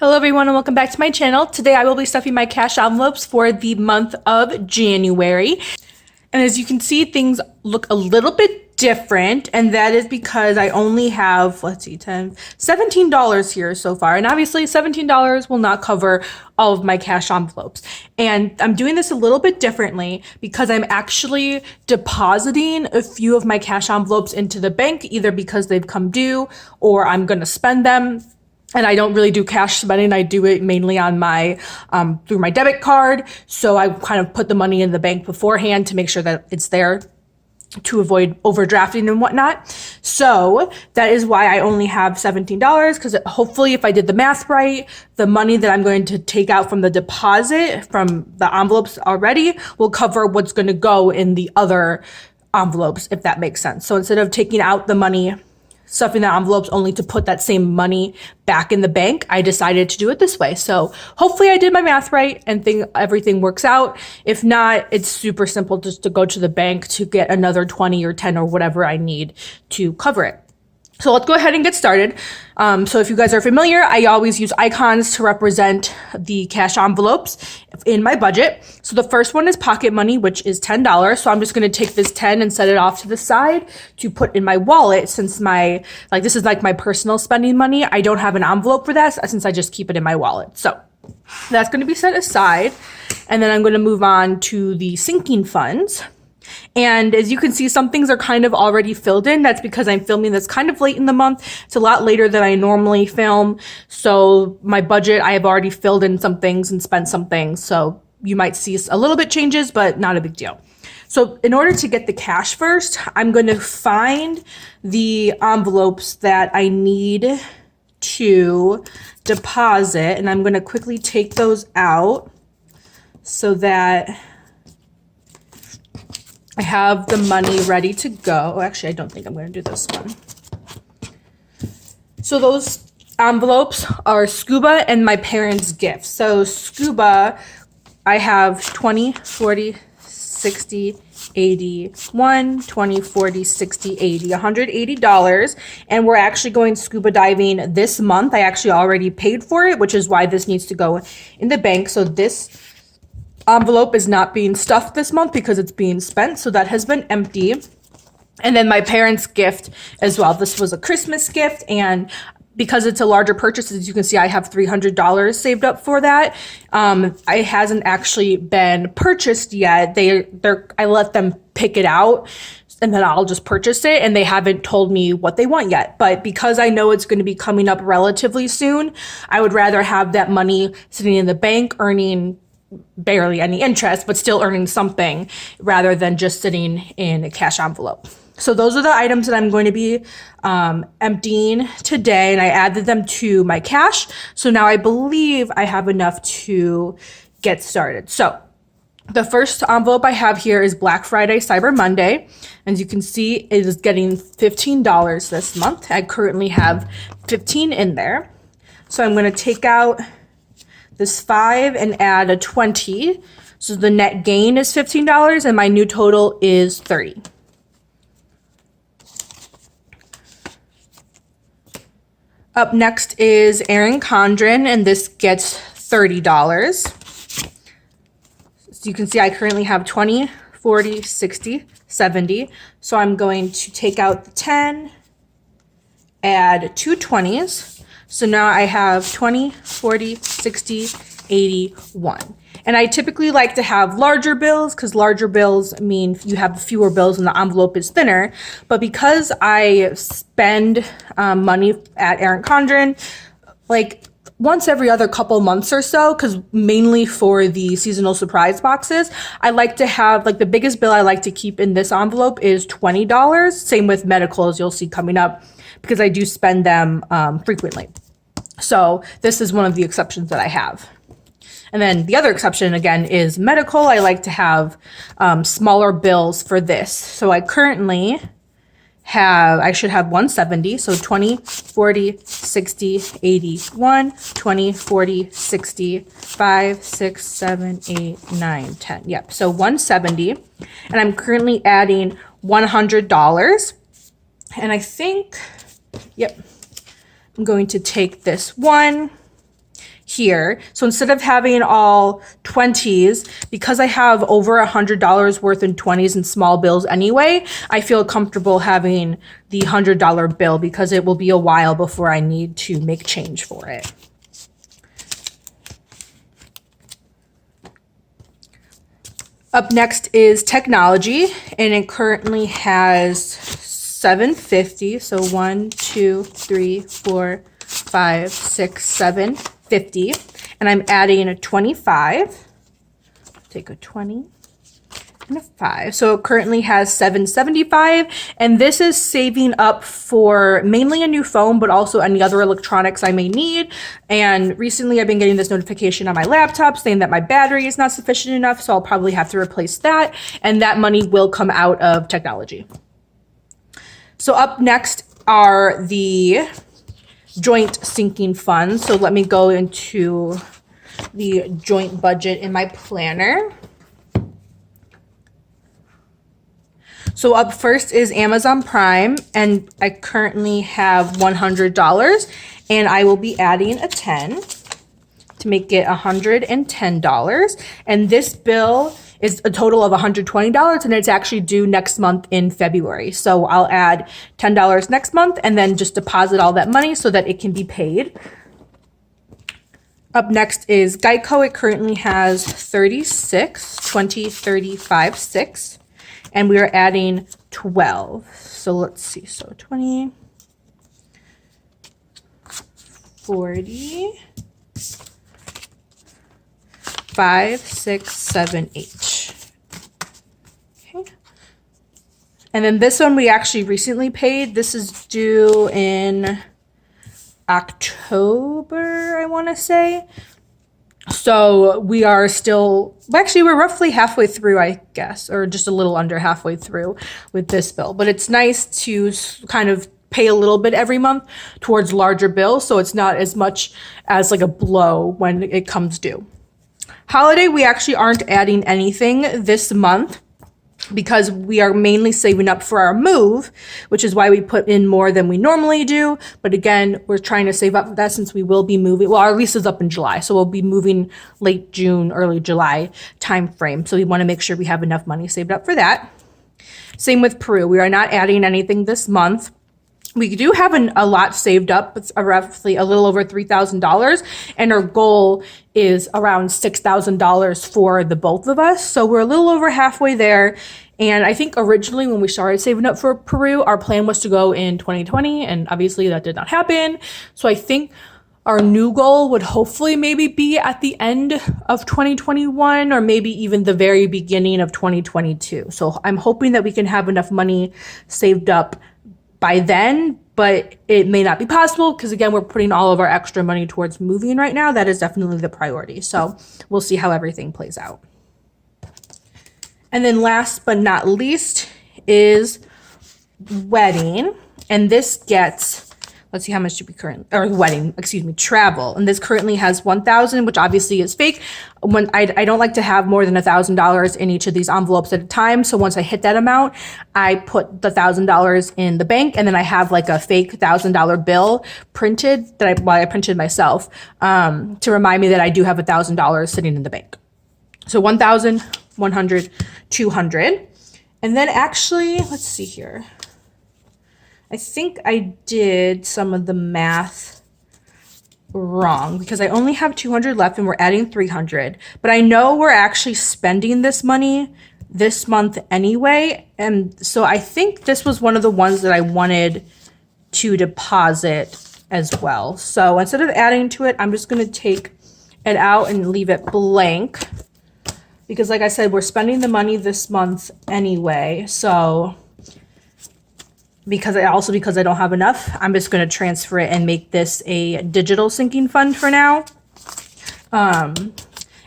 Hello everyone and welcome back to my channel. Today I will be stuffing my cash envelopes for the month of January. And as you can see, things look a little bit different, and that is because I only have, $17 here so far. And obviously $17 will not cover all of my cash envelopes. And I'm doing this a little bit differently because I'm actually depositing a few of my cash envelopes into the bank, either because they've come due or I'm gonna spend them. And I don't really do cash spending. I do it mainly on my through my debit card. So I kind of put the money in the bank beforehand to make sure that it's there to avoid overdrafting and whatnot. So that is why I only have $17, because hopefully if I did the math right, the money that I'm going to take out from the deposit from the envelopes already will cover what's going to go in the other envelopes, if that makes sense. So instead of taking out the money, stuffing the envelopes only to put that same money back in the bank, I decided to do it this way. So hopefully I did my math right and everything works out. If not, it's super simple just to go to the bank to get another 20 or 10 or whatever I need to cover it. So let's go ahead and get started. So if you guys are familiar, I always use icons to represent the cash envelopes in my budget. So the first one is pocket money, which is $10. So I'm just going to take this 10 and set it off to the side to put in my wallet, since this is like my personal spending money. I don't have an envelope for that since I just keep it in my wallet. So that's going to be set aside. And then I'm going to move on to the sinking funds. And as you can see, some things are kind of already filled in. That's because I'm filming this kind of late in the month. It's a lot later than I normally film. So my budget, I have already filled in some things and spent some things. So you might see a little bit changes, but not a big deal. So in order to get the cash first, I'm going to find the envelopes that I need to deposit. And I'm going to quickly take those out so that I have the money ready to go. Actually, I don't think I'm going to do this one. So those envelopes are Scuba and my parents' gifts. So Scuba, I have 20, 40, 60, 80, 20, 40, 60, 80, $180. And we're actually going scuba diving this month. I actually already paid for it, which is why this needs to go in the bank. So this envelope is not being stuffed this month because it's being spent, so that has been empty. And then my parents' gift as well. This was a Christmas gift, and because it's a larger purchase, as you can see, I have $300 saved up for that. It hasn't actually been purchased yet. I let them pick it out, and then I'll just purchase it, and they haven't told me what they want yet. But because I know it's going to be coming up relatively soon, I would rather have that money sitting in the bank earning barely any interest, but still earning something, rather than just sitting in a cash envelope. So those are the items that I'm going to be emptying today, and I added them to my cash. So now I believe I have enough to get started. So the first envelope I have here is Black Friday, Cyber Monday. As you can see, it is getting $15 this month. I currently have 15 in there. So I'm going to take out this 5 and add a 20. So the net gain is $15 and my new total is 30. Up next is Erin Condren, and this gets $30. So you can see I currently have 20, 40, 60, 70. So I'm going to take out the 10, add 2 20s. So now I have 20, 40, 60, 80, 1. And I typically like to have larger bills because larger bills mean you have fewer bills and the envelope is thinner. But because I spend money at Erin Condren like once every other couple months or so, because mainly for the seasonal surprise boxes, I like to have, like, the biggest bill I like to keep in this envelope is $20. Same with medicals, you'll see coming up, because I do spend them frequently. So this is one of the exceptions that I have. And then the other exception, again, is medical. I like to have smaller bills for this. So I currently should have 170. So 20, 40, 60, 80, 20, 40, 60, 5, 6, 7, 8, 9, 10. Yep, so 170. And I'm currently adding $100. And I think, yep, I'm going to take this one here. So instead of having all 20s, because I have over $100 worth in 20s and small bills anyway, I feel comfortable having the $100 bill because it will be a while before I need to make change for it. Up next is technology, and it currently has $7.50. So 1, 2, 3, 4, 5, 6, 7, 50. And I'm adding a 25. Take a 20 and a 5. So it currently has $7.75. And this is saving up for mainly a new phone, but also any other electronics I may need. And recently I've been getting this notification on my laptop saying that my battery is not sufficient enough. So I'll probably have to replace that. And that money will come out of technology. So up next are the joint sinking funds. So let me go into the joint budget in my planner. So up first is Amazon Prime, and I currently have $100, and I will be adding a 10 to make it $110. And this bill is a total of $120, and it's actually due next month in February. So I'll add $10 next month and then just deposit all that money so that it can be paid. Up next is Geico. It currently has 36, 20, 35, 6. And we are adding 12. So let's see. So 20, 40, 5, 6, 7, 8. Okay. And then this one we actually recently paid. This is due in October, I want to say. So we are still, actually we're roughly halfway through, I guess, or just a little under halfway through with this bill. But it's nice to kind of pay a little bit every month towards larger bills, so it's not as much as like a blow when it comes due. Holiday, we actually aren't adding anything this month because we are mainly saving up for our move, which is why we put in more than we normally do. But again, we're trying to save up for that since we will be moving. Well, our lease is up in July, so we'll be moving late June, early July time frame. So we want to make sure we have enough money saved up for that. Same with Peru. We are not adding anything this month. We do have a lot saved up. It's roughly a little over $3,000, and our goal is around $6,000 for the both of us. So we're a little over halfway there. And I think originally when we started saving up for Peru, our plan was to go in 2020, and obviously that did not happen. So I think our new goal would hopefully maybe be at the end of 2021 or maybe even the very beginning of 2022. So I'm hoping that we can have enough money saved up by then, but it may not be possible because again, we're putting all of our extra money towards moving right now. That is definitely the priority. So we'll see how everything plays out. And then last but not least is wedding. And this gets, let's see, how much do we travel. And this currently has $1,000, which obviously is fake. When I don't like to have more than $1,000 in each of these envelopes at a time. So once I hit that amount, I put the $1,000 in the bank, and then I have like a fake $1,000 bill printed that I printed myself to remind me that I do have $1,000 sitting in the bank. So 1,000, 100, 200. And then actually, let's see here. I think I did some of the math wrong because I only have 200 left and we're adding 300. But I know we're actually spending this money this month anyway. And so I think this was one of the ones that I wanted to deposit as well. So instead of adding to it, I'm just going to take it out and leave it blank. Because like I said, we're spending the money this month anyway. So because I don't have enough, I'm just going to transfer it and make this a digital sinking fund for now. And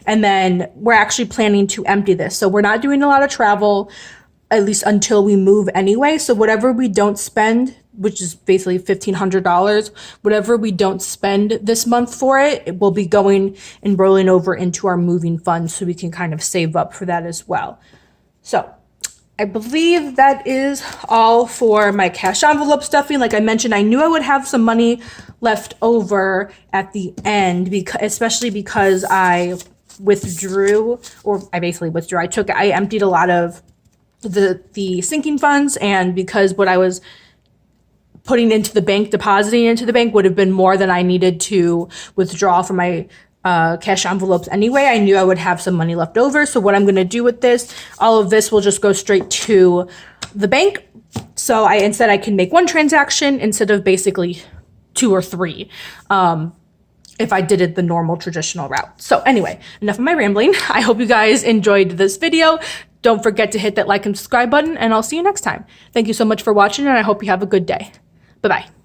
then we're actually planning to empty this. So we're not doing a lot of travel, at least until we move anyway. So whatever we don't spend, which is basically $1,500, whatever we don't spend this month for it, it will be going and rolling over into our moving fund so we can kind of save up for that as well. So I believe that is all for my cash envelope stuffing. Like I mentioned, I knew I would have some money left over at the end, because especially because I withdrew, or I basically withdrew. I emptied a lot of the sinking funds, and because what I was putting into the bank, depositing into the bank, would have been more than I needed to withdraw from my cash envelopes anyway. I knew I would have some money left over. So what I'm going to do with this, all of this will just go straight to the bank. So instead I can make one transaction instead of basically 2 or 3. If I did it the normal traditional route. So anyway, enough of my rambling. I hope you guys enjoyed this video. Don't forget to hit that like and subscribe button, and I'll see you next time. Thank you so much for watching, and I hope you have a good day. Bye-bye.